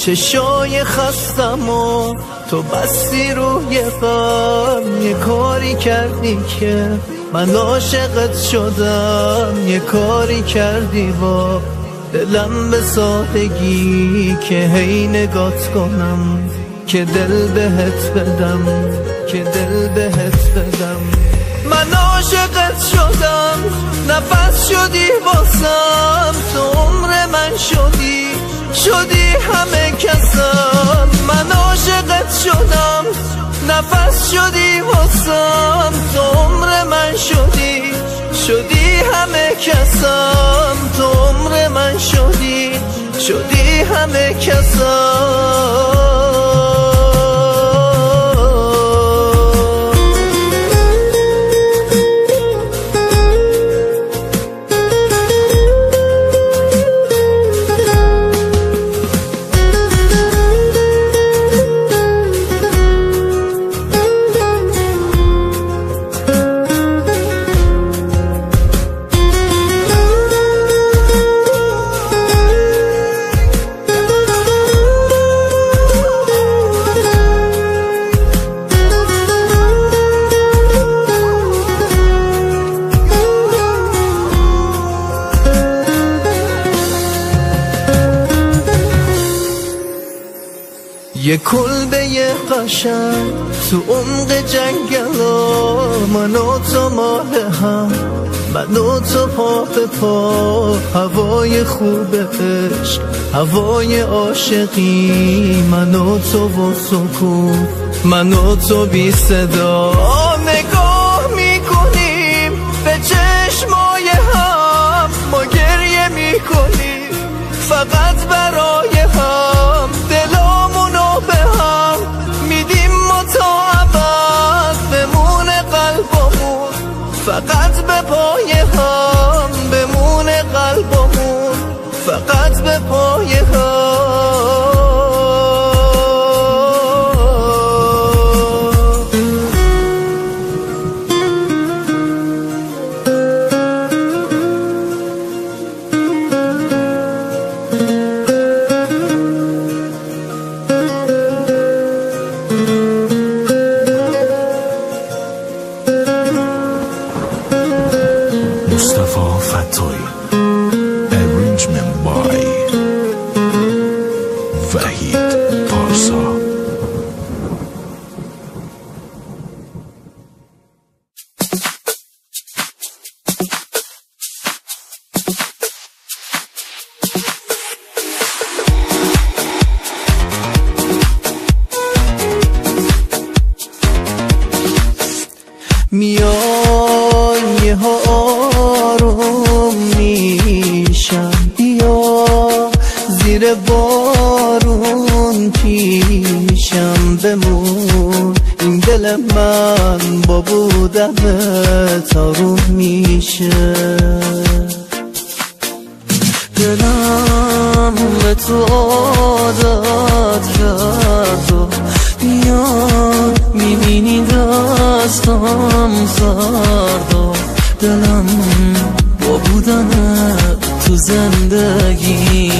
چشای خستم و تو بستی روی غم. یه کاری کردی که من عاشقت شدم، یه کاری کردی با دلم به سادگی که هی نگات کنم، که دل بهت بدم، که دل بهت بدم. من عاشقت شدم، نفس شدی واسم، تو عمر من شدی، شدی همه کسم. من عاشقت شدم، نفس شدی واسم، تو عمر من شدی، شدی همه کسم. تو عمر من شدی، شدی همه کسم. یه کلبه قشنگ تو عمق جنگلا، من و تو مال هم، من و تو پا به پا. هوای خوب عشق، هوای عاشقی، من و تو و سکون، من و تو بی صدا. نگاه میکنیم به چشمای هم، ما گریه میکنیم فقط برای هم. دلامونو به هم میدیم ما تا ابد، بمونه قلبمون فقط به پای هم، بمونه قلبمون فقط به پای هم. میای یه ها آروم میشم، بیا زیر بارون پیشم بمون. این دل من با بودنت آروم میشه، دلم به تو عادت کرد و میاد میبینی دستم سرد و دلم با بودنت تو زندگی